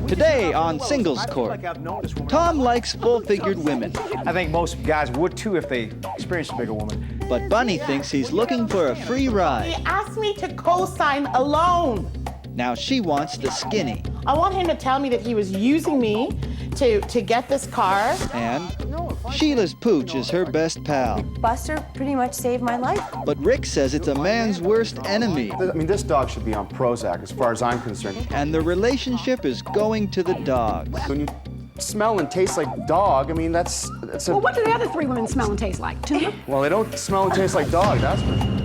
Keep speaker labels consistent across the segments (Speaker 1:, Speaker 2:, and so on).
Speaker 1: Today on Singles Court, Tom likes full-figured women.
Speaker 2: I think most guys would too if they experienced a bigger woman.
Speaker 1: But Bunny thinks he's looking for a free ride.
Speaker 3: He asked me to co-sign a loan.
Speaker 1: Now she wants the skinny.
Speaker 3: I want him to tell me that he was using me to get this car.
Speaker 1: And Sheila's pooch is her best pal.
Speaker 4: Buster pretty much saved my life.
Speaker 1: But Rick says it's a man's worst enemy.
Speaker 5: I mean, this dog should be on Prozac as far as I'm concerned.
Speaker 1: And the relationship is going to the dogs.
Speaker 5: When you smell and taste like dog, I mean, that's a...
Speaker 6: Well, what do the other three women smell and taste like? Tuna?
Speaker 5: Well, they don't smell and taste like dog, that's for sure.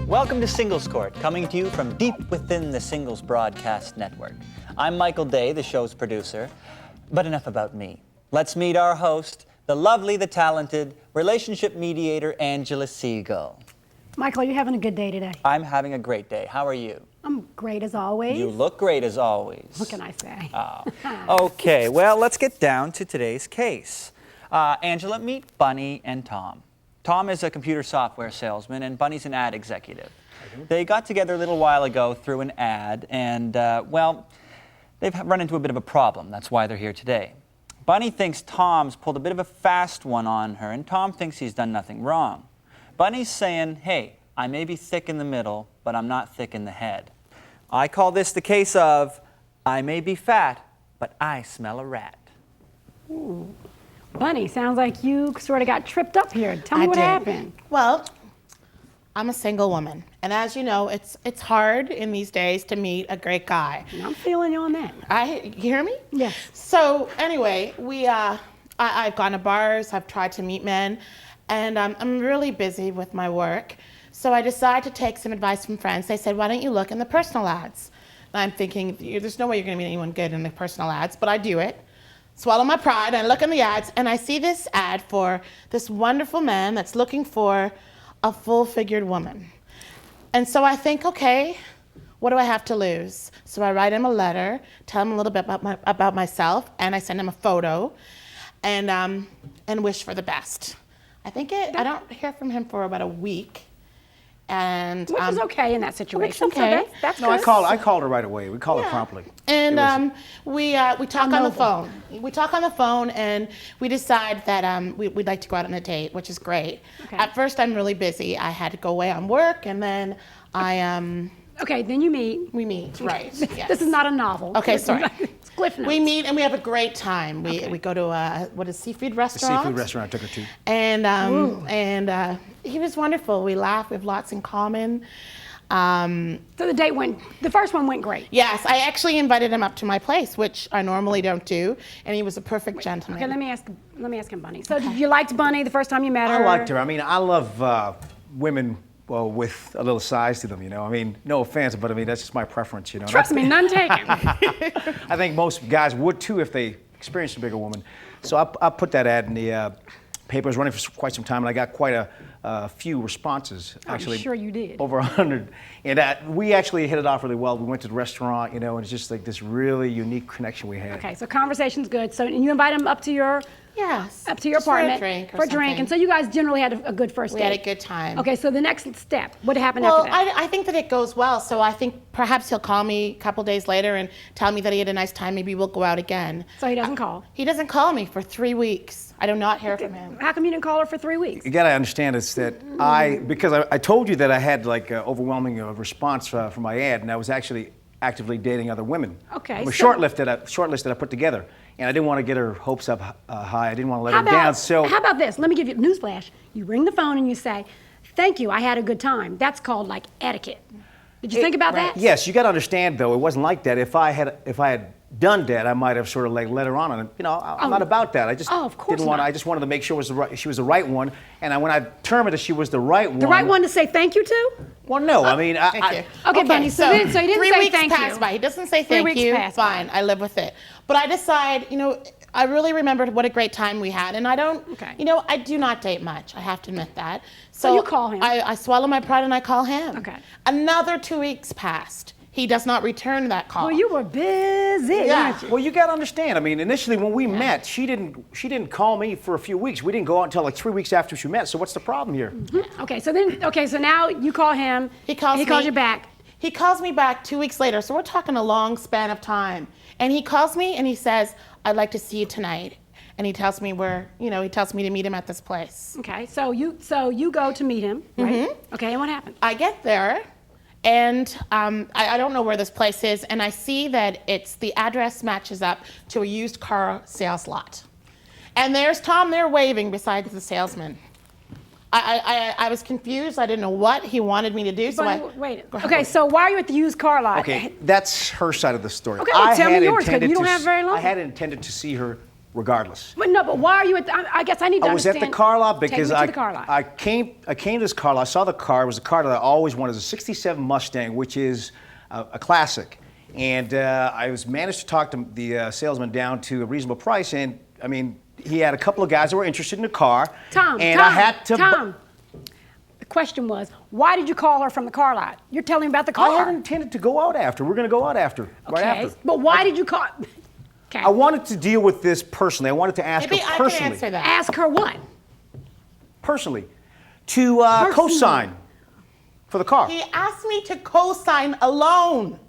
Speaker 7: Welcome to Singles Court, coming to you from deep within the Singles Broadcast Network. I'm Michael Day, the show's producer, but enough about me. Let's meet our host, the lovely, the talented, relationship mediator, Angela Segal.
Speaker 6: Michael, are you having a good day today?
Speaker 7: I'm having a great day. How are you?
Speaker 6: I'm great as always.
Speaker 7: You look great as always.
Speaker 6: What can I say?
Speaker 7: Okay, well, let's get down to today's case. Angela, meet Bunny and Tom. Tom is a computer software salesman, and Bunny's an ad executive. They got together a little while ago through an ad, and, well, they've run into a bit of a problem. That's why they're here today. Bunny thinks Tom's pulled a bit of a fast one on her, and Tom thinks he's done nothing wrong. Bunny's saying, hey, I may be thick in the middle, but I'm not thick in the head. I call this the case of, I may be fat, but I smell a rat.
Speaker 6: Ooh. Bunny, sounds like you sort of got tripped up here. Tell me what happened.
Speaker 3: Well, I'm a single woman, and as you know, it's hard in these days to meet a great guy.
Speaker 6: I'm feeling you on that.
Speaker 3: You hear me?
Speaker 6: Yes.
Speaker 3: So anyway, I've gone to bars, I've tried to meet men, and I'm really busy with my work. So I decided to take some advice from friends. They said, why don't you look in the personal ads? And I'm thinking, there's no way you're gonna meet anyone good in the personal ads, but I do it. Swallow my pride, and I look in the ads, and I see this ad for this wonderful man that's looking for a full-figured woman. And so I think, okay, what do I have to lose? So I write him a letter, tell him a little bit about myself, and I send him a photo, and wish for the best. I don't hear from him for about a week. And,
Speaker 6: which is okay in that situation.
Speaker 3: Which is okay.
Speaker 6: So that's
Speaker 2: No,
Speaker 6: good.
Speaker 2: I called her right away. We called her promptly.
Speaker 3: And we talk on the phone. We talk on the phone, and we decide that we'd like to go out on a date, which is great.
Speaker 6: Okay.
Speaker 3: At first, I'm really busy. I had to go away on work, and then
Speaker 6: Okay, then you meet.
Speaker 3: we meet. Right. Yes.
Speaker 6: This is not a novel.
Speaker 3: Okay, sorry.
Speaker 6: It's Cliff Notes.
Speaker 3: We meet and we have a great time. We go to a seafood
Speaker 2: The
Speaker 3: restaurant.
Speaker 2: seafood restaurant I took her to.
Speaker 3: And he was wonderful. We laugh. We have lots in common.
Speaker 6: So the first one went great.
Speaker 3: Yes, I actually invited him up to my place, which I normally don't do, and he was a perfect gentleman.
Speaker 6: Okay, let me ask him, Bunny. So you liked Bunny the first time you met her?
Speaker 2: I liked her. I mean, I love women with a little size to them, you know. I mean, no offense, but I mean, that's just my preference, you know.
Speaker 6: Trust me, none taken.
Speaker 2: I think most guys would too if they experienced a bigger woman. So I put that ad in the paper. It was running for quite some time, and I got quite a few responses. Actually,
Speaker 6: I'm sure you did.
Speaker 2: Over 100. And we actually hit it off really well. We went to the restaurant, you know, and it's just like this really unique connection we had.
Speaker 6: Okay, so conversation's good. So and you invite him up to your
Speaker 3: Yes.
Speaker 6: Up to your
Speaker 3: Just for a
Speaker 6: apartment
Speaker 3: drink or
Speaker 6: for a drink,
Speaker 3: something.
Speaker 6: and so you guys generally had a good first
Speaker 3: We
Speaker 6: date.
Speaker 3: had a good time.
Speaker 6: Okay, so the next step, what happened
Speaker 3: Well,
Speaker 6: after that?
Speaker 3: I think that it goes well. So I think perhaps he'll call me a couple days later and tell me that he had a nice time. Maybe we'll go out again.
Speaker 6: So he doesn't call.
Speaker 3: He doesn't call me for 3 weeks. I do not hear from him.
Speaker 6: How come you didn't call her for 3 weeks?
Speaker 2: You gotta understand is that because I told you that I had like overwhelming response from my ad, and I was actually actively dating other women.
Speaker 6: Okay,
Speaker 2: It was
Speaker 6: so-
Speaker 2: shortlist that I put together, and I didn't want to get her hopes up high. I didn't want to let her down. So
Speaker 6: how about this? Let me give you a newsflash. You ring the phone and you say, "Thank you, I had a good time." That's called like etiquette. Did you think about that?
Speaker 2: Yes, you got to understand though, it wasn't like that. If I had done that, I might have sort of like let her on, and you know, I'm not about that. I just
Speaker 6: of course
Speaker 2: didn't want.
Speaker 6: not.
Speaker 2: I just wanted to make sure she was the right one, and when I determined that she was the right one.
Speaker 6: The right one to say thank you to?
Speaker 2: Well, no, I mean,
Speaker 3: Thank you.
Speaker 6: Okay, Bunny, so he didn't
Speaker 3: 3
Speaker 6: say
Speaker 3: weeks
Speaker 6: thank you.
Speaker 3: passed by. He doesn't say
Speaker 6: 3
Speaker 3: thank
Speaker 6: weeks
Speaker 3: you.
Speaker 6: passed by.
Speaker 3: Fine, I live with it. But I decide, you know, I really remembered what a great time we had, and I don't,
Speaker 6: Okay.
Speaker 3: you know, I do not date much. I have to admit that.
Speaker 6: So you call him.
Speaker 3: I swallow my pride and I call him.
Speaker 6: Okay.
Speaker 3: Another 2 weeks passed. He does not return that call.
Speaker 6: Well, you were busy,
Speaker 3: Yeah.
Speaker 6: weren't you?
Speaker 2: Well, you got to understand. I mean, initially when we met, she didn't call me for a few weeks. We didn't go out until like 3 weeks after she met. So what's the problem here?
Speaker 6: Okay, so now you call him.
Speaker 3: He calls
Speaker 6: He
Speaker 3: me.
Speaker 6: calls you back.
Speaker 3: He calls me back 2 weeks later, so we're talking a long span of time. And he calls me and he says, "I'd like to see you tonight." And he tells me he tells me to meet him at this place.
Speaker 6: Okay, so you go to meet him, right? Okay, and what happened?
Speaker 3: I get there, and I don't know where this place is, and I see that the address matches up to a used car sales lot. And there's Tom there waving beside the salesman. I was confused. I didn't know what he wanted me to do. So
Speaker 6: Wait. Okay, so why are you at the used car lot?
Speaker 2: Okay, that's her side of the story.
Speaker 6: Okay, well, tell me
Speaker 2: had
Speaker 6: yours, 'cause
Speaker 2: intended
Speaker 6: you don't
Speaker 2: to
Speaker 6: have very long.
Speaker 2: I had intended to see her regardless.
Speaker 6: But why are you at? I guess I need to
Speaker 2: I was at
Speaker 6: understand.
Speaker 2: the car lot
Speaker 6: Take
Speaker 2: because
Speaker 6: me to the car lot.
Speaker 2: I came to this car lot. I saw the car. It was a car that I always wanted. It was a '67 Mustang, which is a classic. And I managed to talk to the salesman down to a reasonable price. And I mean, he had a couple of guys that were interested in the car.
Speaker 6: Tom,
Speaker 2: I had to.
Speaker 6: Tom. The question was, why did you call her from the car lot? You're telling me about the
Speaker 2: I
Speaker 6: car.
Speaker 2: had intended to go out after. We're going to go out after, right
Speaker 6: Okay,
Speaker 2: after.
Speaker 6: but why did you call? Okay.
Speaker 2: I wanted to deal with this personally. I wanted to ask
Speaker 3: maybe
Speaker 2: her
Speaker 3: I
Speaker 2: personally.
Speaker 3: can answer that.
Speaker 6: Ask her what?
Speaker 2: Personally, to co-sign for the car.
Speaker 3: He asked me to co-sign a loan.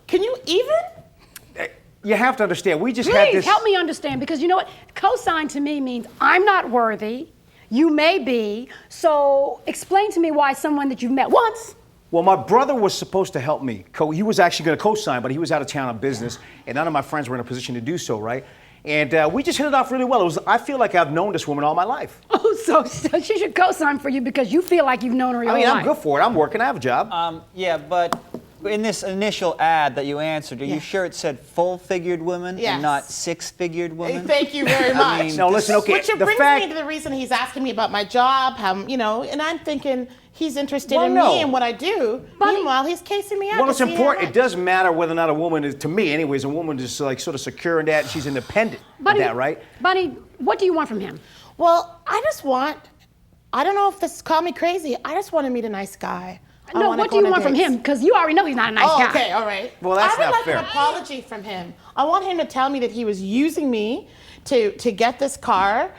Speaker 3: Can you even?
Speaker 2: You have to understand. We just had
Speaker 6: Please
Speaker 2: this.
Speaker 6: help me understand, because you know what? Co-sign to me means I'm not worthy. You may be. So explain to me why someone that you've met once.
Speaker 2: Well, my brother was supposed to help me. He was actually going to co-sign, but he was out of town on business, and none of my friends were in a position to do so, right? And we just hit it off really well. I feel like I've known this woman all my life.
Speaker 6: Oh, so she should co-sign for you because you feel like you've known her your
Speaker 2: I mean,
Speaker 6: whole
Speaker 2: I'm
Speaker 6: life.
Speaker 2: good for it. I'm working. I have a job.
Speaker 7: Yeah, but in this initial ad that you answered, are you sure it said full-figured woman
Speaker 3: Yes.
Speaker 7: and not six-figured woman?
Speaker 3: Thank you very much.
Speaker 7: mean,
Speaker 2: No, listen, okay.
Speaker 3: Which
Speaker 2: the
Speaker 3: brings
Speaker 2: fact,
Speaker 3: me to the reason he's asking me about my job, and I'm thinking he's interested
Speaker 2: Well,
Speaker 3: in
Speaker 2: no.
Speaker 3: me and what I do.
Speaker 6: Buddy.
Speaker 3: Meanwhile, he's casing me out.
Speaker 2: well,
Speaker 3: to
Speaker 2: it's
Speaker 3: see how
Speaker 2: important. It
Speaker 3: much.
Speaker 2: doesn't matter whether or not a woman is, to me anyways, a woman is like sort of secure in that, and she's independent of that, right?
Speaker 6: Buddy, what do you want from him?
Speaker 3: Well, I don't know if this call me crazy. I just want to meet a nice guy. I
Speaker 6: No,
Speaker 3: wanna
Speaker 6: what
Speaker 3: go
Speaker 6: do you
Speaker 3: on a
Speaker 6: want from
Speaker 3: date.
Speaker 6: him? Because you already know he's not a nice
Speaker 3: Oh,
Speaker 6: guy.
Speaker 3: okay, all right.
Speaker 2: Well, that's
Speaker 3: I would
Speaker 2: not
Speaker 3: like
Speaker 2: fair.
Speaker 3: an apology from him. I want him to tell me that he was using me to get this car,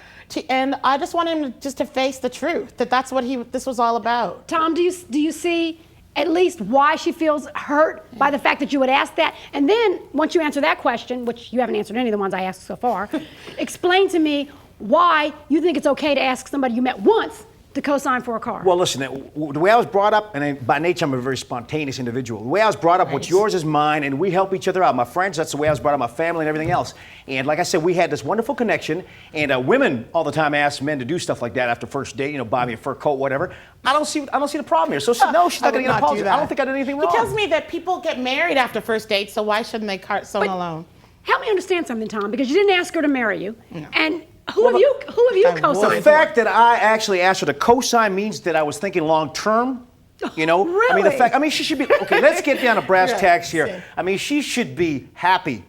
Speaker 3: and I just want him to face the truth, that that's what this was all about.
Speaker 6: Tom, do you see at least why she feels hurt by the fact that you would ask that? And then once you answer that question, which you haven't answered any of the ones I asked so far, explain to me why you think it's okay to ask somebody you met once to co-sign for a car.
Speaker 2: Well, listen, the way I was brought up, and by nature I'm a very spontaneous individual. The way I was brought up, what's yours is mine, and we help each other out. My friends, that's the way I was brought up, my family and everything else. And like I said, we had this wonderful connection, and women all the time ask men to do stuff like that after first date, buy me a fur coat, whatever. I don't see the problem here. So no, she's not going to get an apology. I don't think I did anything wrong.
Speaker 3: He tells me that people get married after first date, so why shouldn't they cart someone alone?
Speaker 6: Help me understand something, Tom, because you didn't ask her to marry you. And who have you co-signed
Speaker 2: The
Speaker 6: for?
Speaker 2: fact that I actually asked her to co-sign means that I was thinking long term. I mean,
Speaker 6: Really?
Speaker 2: she should be, okay, let's get down to brass
Speaker 3: Right,
Speaker 2: tacks here.
Speaker 3: same.
Speaker 2: I mean, she should be happy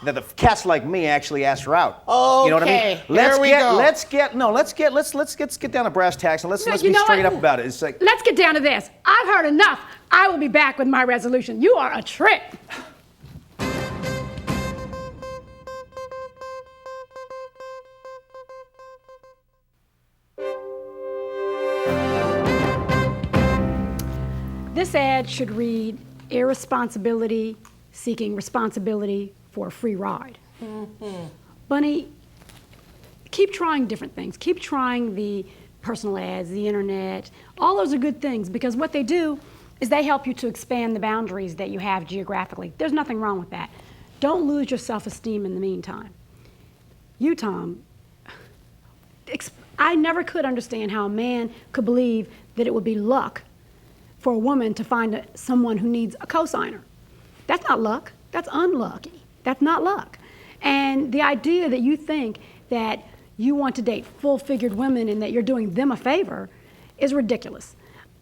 Speaker 2: that the cats like me actually asked her out.
Speaker 3: Okay,
Speaker 2: You know what I mean? Let's get down to brass tacks and let's
Speaker 6: No,
Speaker 2: be
Speaker 6: you know
Speaker 2: straight
Speaker 6: what?
Speaker 2: up about it. It's like,
Speaker 6: Let's get down to this. I've heard enough. I will be back with my resolution. You are a trip. This ad should read irresponsibility seeking responsibility for a free ride. Bunny, keep trying different things. Keep trying the personal ads, the internet. All those are good things because what they do is they help you to expand the boundaries that you have geographically. There's nothing wrong with that. Don't lose your self-esteem in the meantime. You, Tom, I never could understand how a man could believe that it would be luck for a woman to find someone who needs a cosigner. That's not luck. That's unlucky. That's not luck. And the idea that you think that you want to date full-figured women and that you're doing them a favor is ridiculous.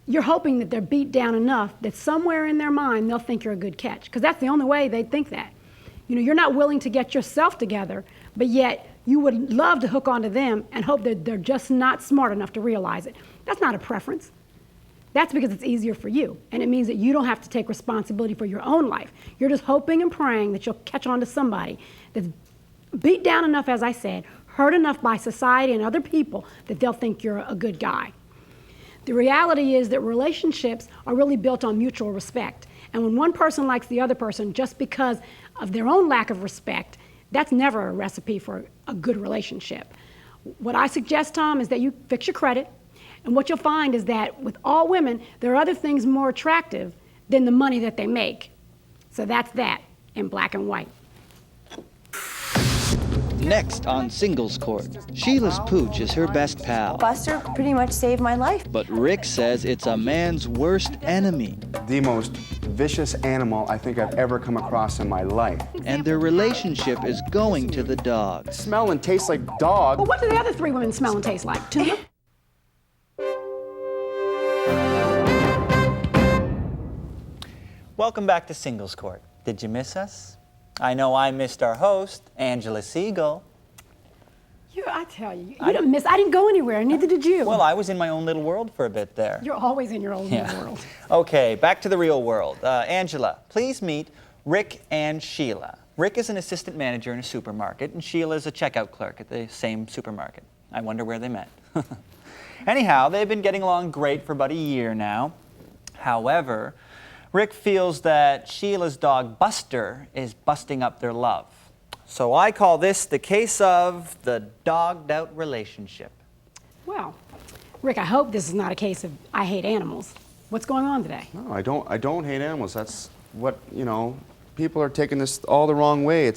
Speaker 6: You're hoping that they're beat down enough that somewhere in their mind they'll think you're a good catch, because that's the only way they'd think that. You know, you're not willing to get yourself together, but yet you would love to hook onto them and hope that they're just not smart enough to realize it. That's not a preference. That's because it's easier for you, and it means that you don't have to take responsibility for your own life. You're just hoping and praying that you'll catch on to somebody that's beat down enough, as I said, hurt enough by society and other people that they'll think you're a good guy. The reality is that relationships are really built on mutual respect. And when one person likes the other person just because of their own lack of respect, that's never a recipe for a good relationship. What I suggest, Tom, is that you fix your credit. And what you'll find is that with all women, there are other things more attractive than the money that they make. So that's that in black and white.
Speaker 1: Next on Singles Court, Sheila's pooch is her best pal.
Speaker 4: Buster pretty much saved my life.
Speaker 1: But Rick says it's a man's worst enemy.
Speaker 5: The most vicious animal I think I've ever come across in my life.
Speaker 1: And their relationship is going to the dog.
Speaker 5: Smell and taste like dog.
Speaker 6: Well, what do the other three women smell and taste like? Tuna?
Speaker 7: Welcome back to Singles Court. Did you miss us? I know I missed our host, Angela Segal.
Speaker 6: I tell you, I didn't go anywhere, neither did you.
Speaker 7: Well, I was in my own little world for a bit there.
Speaker 6: You're always in your own little world.
Speaker 7: Okay, back to the real world. Angela, please meet Rick and Sheila. Rick is an assistant manager in a supermarket, and Sheila is a checkout clerk at the same supermarket. I wonder where they met. Anyhow, they've been getting along great for about a year now. However, Rick feels that Sheila's dog Buster is busting up their love. So I call this the case of the dogged out relationship.
Speaker 6: Well, Rick, I hope this is not a case of I hate animals. What's going on today?
Speaker 5: No, I don't hate animals. That's what, people are taking this all the wrong way.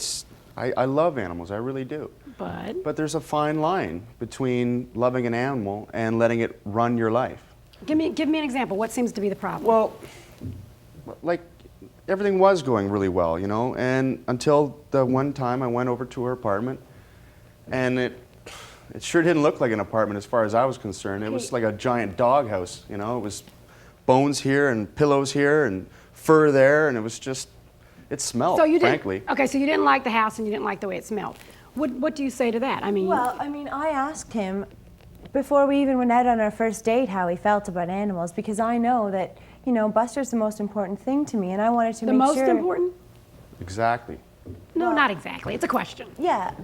Speaker 5: I love animals, I really do. But there's a fine line between loving an animal and letting it run your life.
Speaker 6: Give me an example. What seems to be the problem?
Speaker 5: Well, like, everything was going really well, and until the one time I went over to her apartment, and it sure didn't look like an apartment as far as I was concerned. It was like a giant doghouse, It was bones here and pillows here and fur there, and it smelled, frankly.
Speaker 6: Okay, so you didn't like the house and you didn't like the way it smelled. What do you say to that?
Speaker 4: I asked him before we even went out on our first date how he felt about animals, because I know that, Buster's the most important thing to me, and I wanted to make sure.
Speaker 6: The most important?
Speaker 5: Exactly.
Speaker 6: No, not exactly. It's a question.
Speaker 4: Yeah,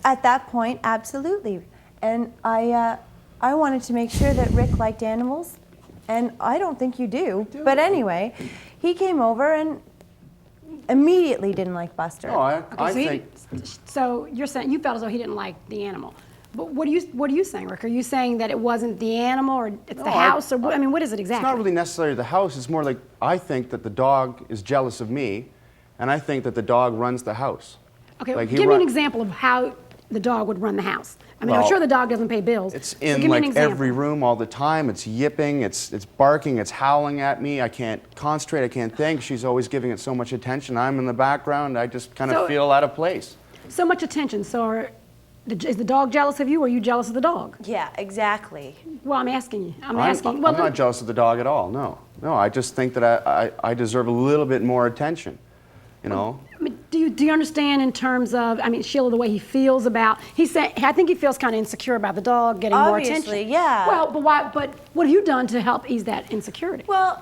Speaker 4: at that point, absolutely. And I wanted to make sure that Rick liked animals, and I don't think you do. But anyway, he came over and immediately didn't like Buster.
Speaker 5: No, I think.
Speaker 6: So you're saying you felt as though he didn't like the animal. But what are you saying, Rick? Are you saying that it wasn't the animal, or it's the house, or what is it exactly?
Speaker 5: It's not really necessarily the house. It's more like I think that the dog is jealous of me, and I think that the dog runs the house.
Speaker 6: Okay,
Speaker 5: like
Speaker 6: give me an example of how the dog would run the house. I'm sure the dog doesn't pay bills.
Speaker 5: It's
Speaker 6: so
Speaker 5: in like every room all the time. It's yipping, it's barking, it's howling at me. I can't concentrate, I can't think. She's always giving it so much attention. I'm in the background. I just kind of feel out of place.
Speaker 6: So much attention. So is the dog jealous of you, or are you jealous of the dog?
Speaker 4: Yeah, exactly.
Speaker 6: Well, I'm asking you. I'm
Speaker 5: not jealous of the dog at all, no. No, I just think that I deserve a little bit more attention,
Speaker 6: Do you understand in terms of, Sheila, the way he feels about, I think he feels kind of insecure about the dog getting more attention.
Speaker 4: Obviously, yeah.
Speaker 6: Well, but what have you done to help ease that insecurity?
Speaker 4: Well,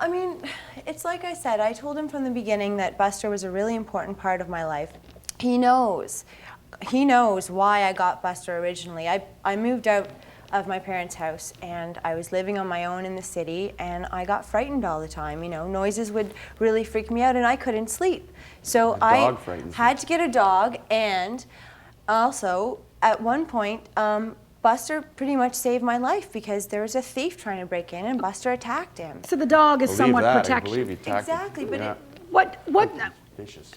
Speaker 4: it's like I said, I told him from the beginning that Buster was a really important part of my life. He knows why I got Buster originally. I moved out of my parents' house, and I was living on my own in the city, and I got frightened all the time. Noises would really freak me out, and I couldn't sleep. So I had to get a dog, and also, at one point, Buster pretty much saved my life because there was a thief trying to break in, and Buster attacked him.
Speaker 6: So the dog is somewhat protection.
Speaker 5: I believe he attacked him.
Speaker 4: Exactly, but
Speaker 5: yeah.
Speaker 6: What?
Speaker 5: Vicious.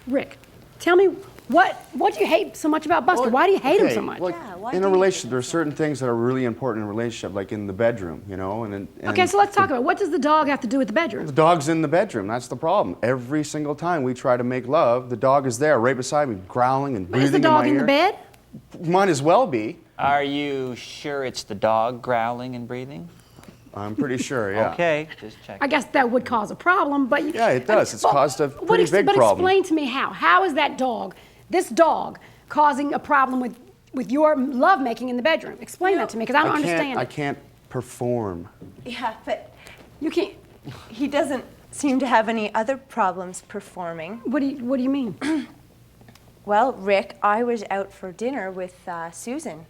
Speaker 6: Rick, tell me, what do you hate so much about Buster? Why do you hate him so much?
Speaker 5: Like, in a relationship, there are certain things that are really important in a relationship, like in the bedroom,
Speaker 6: Okay, so let's talk about it. What does the dog have to do with the bedroom?
Speaker 5: The dog's in the bedroom. That's the problem. Every single time we try to make love, the dog is there, right beside me, growling and breathing in my ear.
Speaker 6: Is the dog in the bed?
Speaker 5: Might as well be.
Speaker 7: Are you sure it's the dog growling and breathing?
Speaker 5: I'm pretty sure, yeah.
Speaker 7: Okay, just check.
Speaker 6: I guess that would cause a problem, but...
Speaker 5: Yeah, it does. It's caused a
Speaker 6: but
Speaker 5: pretty big
Speaker 6: But
Speaker 5: problem.
Speaker 6: explain to me how. How is that dog, this dog, causing a problem with your lovemaking in the bedroom? Explain that to me, because I don't understand
Speaker 5: I
Speaker 6: it.
Speaker 5: can't perform.
Speaker 4: Yeah, but
Speaker 6: You can't...
Speaker 4: he doesn't seem to have any other problems performing.
Speaker 6: What do you mean?
Speaker 4: Well, Rick, I was out for dinner with Susan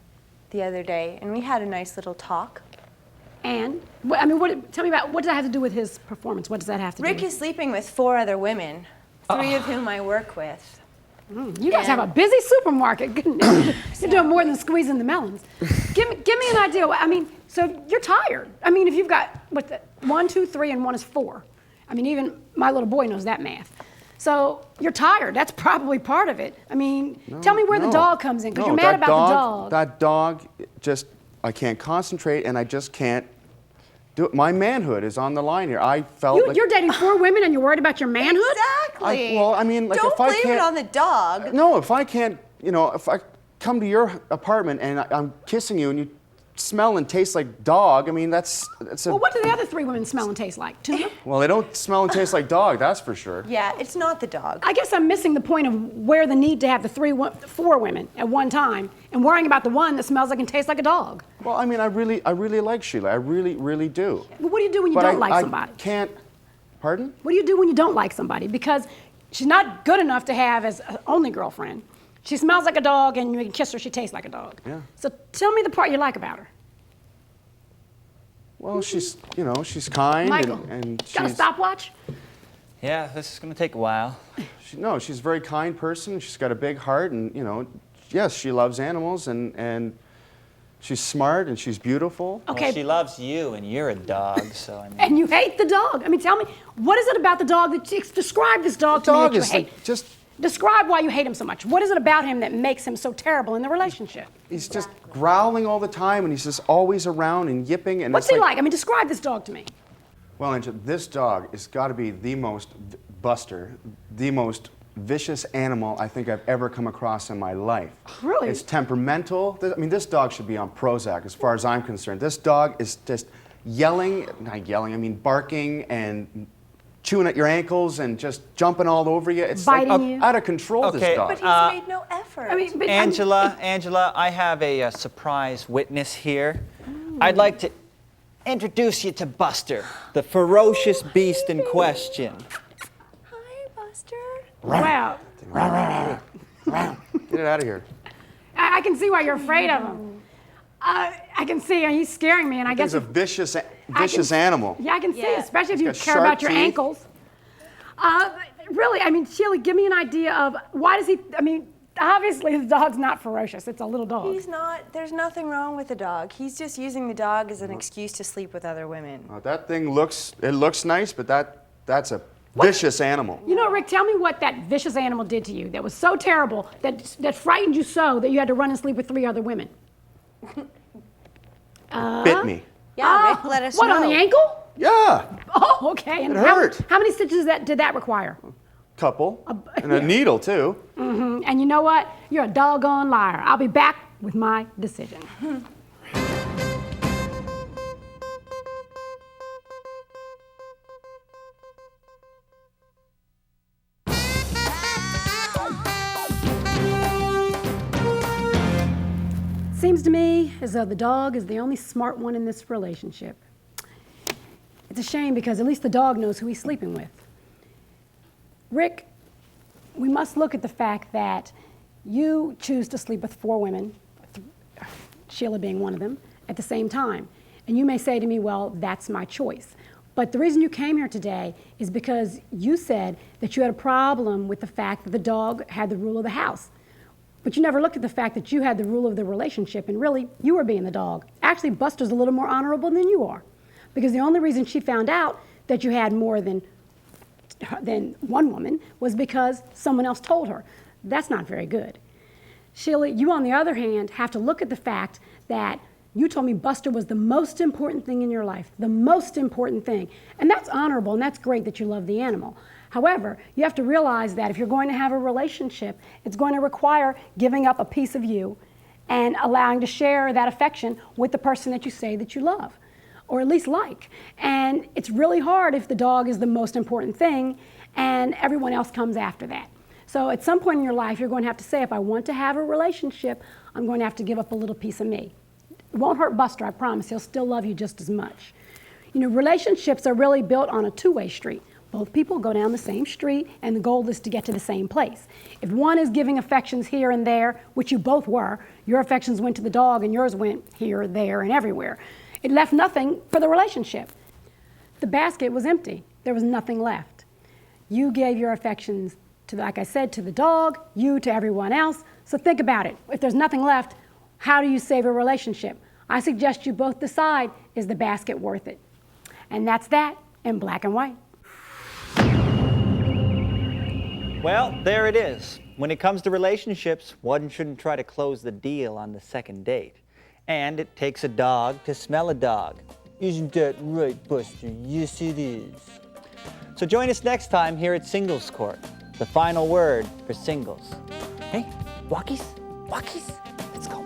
Speaker 4: the other day, and we had a nice little talk.
Speaker 6: And, tell me about, what does that have to do with his performance? What does that have to do
Speaker 4: Rick
Speaker 6: with?
Speaker 4: is sleeping with 4 other women, 3 of whom I work with.
Speaker 6: You guys have a busy supermarket. Goodness. You're doing more than squeezing the melons. Give me an idea. So you're tired. If you've got, 1, 2, 3, and 1 is 4. Even my little boy knows that math. So you're tired. That's probably part of it. Tell me where the dog comes in, because you're mad about the dog.
Speaker 5: That dog, I can't concentrate, and I just can't do it. My manhood is on the line here. I felt like...
Speaker 6: You're dating 4 women and you're worried about your manhood?
Speaker 4: Exactly.
Speaker 5: Don't
Speaker 4: if blame it on the dog.
Speaker 5: No, if I can't, if I come to your apartment and I'm kissing you and you smell and taste like dog, that's a...
Speaker 6: Well, what do the other 3 women smell and taste like? Tuna?
Speaker 5: Well, they don't smell and taste like dog, that's for sure.
Speaker 4: Yeah, it's not the dog.
Speaker 6: I guess I'm missing the point of where the need to have the 4 women at one time and worrying about the one that smells like and tastes like a dog.
Speaker 5: Well, I really like Sheila. I really, really do.
Speaker 6: But what do you do when you don't like somebody?
Speaker 5: I can't... Pardon?
Speaker 6: What do you do when you don't like somebody? Because she's not good enough to have as an only girlfriend. She smells like a dog, and you can kiss her, she tastes like a dog.
Speaker 5: Yeah.
Speaker 6: So tell me the part you like about her.
Speaker 5: Well, she's kind
Speaker 6: Michael,
Speaker 5: and she's...
Speaker 6: got a stopwatch?
Speaker 7: Yeah, this is going to take a while.
Speaker 5: She's a very kind person. She's got a big heart, and, yes, she loves animals, and she's smart, and she's beautiful.
Speaker 6: Okay.
Speaker 7: Well, she loves you, and you're a dog, so
Speaker 6: And you hate the dog. Tell me, what is it about the dog describe this dog to me that you hate?
Speaker 5: Just...
Speaker 6: Describe why you hate him so much. What is it about him that makes him so terrible in the relationship?
Speaker 5: He's just growling all the time, and he's just always around and yipping. And
Speaker 6: What's he like? Describe this dog to me.
Speaker 5: Well, Angela, this dog has got to be the most vicious animal I think I've ever come across in my life.
Speaker 6: Really?
Speaker 5: It's temperamental. This dog should be on Prozac, as far as I'm concerned. This dog is just barking and chewing at your ankles and just jumping all over you. It's
Speaker 6: Biting you.
Speaker 5: Out of control,
Speaker 7: Okay,
Speaker 5: this dog.
Speaker 4: But he's made no effort.
Speaker 7: Angela, I have a surprise witness here. I'd like to introduce you to Buster, the ferocious beast in question.
Speaker 4: Hi, Buster.
Speaker 6: Wow.
Speaker 5: Get it out of here.
Speaker 6: I can see why you're afraid of him. I can see he's scaring me, and I guess...
Speaker 5: He's a vicious animal.
Speaker 6: Yeah, I can see,
Speaker 4: Yeah.
Speaker 6: especially if you
Speaker 5: He's got
Speaker 6: care about
Speaker 5: sharp
Speaker 6: your
Speaker 5: teeth.
Speaker 6: ankles. Really, Sheila, give me an idea of why does he... obviously the dog's not ferocious. It's a little dog.
Speaker 4: He's not, there's nothing wrong with the dog. He's just using the dog as an excuse to sleep with other women.
Speaker 5: That thing looks nice, but that's a vicious animal.
Speaker 6: Rick, tell me what that vicious animal did to you that was so terrible, that frightened you so that you had to run and sleep with 3 other women.
Speaker 5: Bit me.
Speaker 4: Yeah, Rick, let us
Speaker 6: What,
Speaker 4: know.
Speaker 6: on the ankle?
Speaker 5: Yeah,
Speaker 6: Oh, okay. And
Speaker 5: It hurt.
Speaker 6: How many stitches did that require?
Speaker 5: couple. And a needle, too.
Speaker 6: And you know what? You're a doggone liar. I'll be back with my decision. Seems to me as though the dog is the only smart one in this relationship. It's a shame because at least the dog knows who he's sleeping with. Rick, we must look at the fact that you choose to sleep with 4 women, Sheila being one of them, at the same time. And you may say to me, well, that's my choice. But the reason you came here today is because you said that you had a problem with the fact that the dog had the rule of the house. But you never looked at the fact that you had the rule of the relationship, and really, you were being the dog. Actually, Buster's a little more honorable than you are. Because the only reason she found out that you had more than one woman was because someone else told her. That's not very good. Sheila, you on the other hand have to look at the fact that you told me Buster was the most important thing in your life, the most important thing. And that's honorable, and that's great that you love the animal. However, you have to realize that if you're going to have a relationship, it's going to require giving up a piece of you and allowing to share that affection with the person that you say that you love. or at least like. And it's really hard if the dog is the most important thing and everyone else comes after that. So at some point in your life, you're going to have to say, if I want to have a relationship, I'm going to have to give up a little piece of me. It won't hurt Buster, I promise. He'll still love you just as much. You know, relationships are really built on a two-way street. Both people go down the same street, and the goal is to get to the same place. If one is giving affections here and there, which you both were, your affections went to the dog and yours went here, there, and everywhere. It left nothing for the relationship. The basket was empty. There was nothing left. You gave your affections to, like I said, to the dog, you to everyone else. So think about it. If there's nothing left, how do you save a relationship? I suggest you both decide, is the basket worth it? And that's that in black and white.
Speaker 7: Well, there it is. When it comes to relationships, one shouldn't try to close the deal on the second date. And it takes a dog to smell a dog. Isn't that right, Buster? Yes, it is. So join us next time here at Singles Court, the final word for singles. Hey, walkies, walkies, let's go.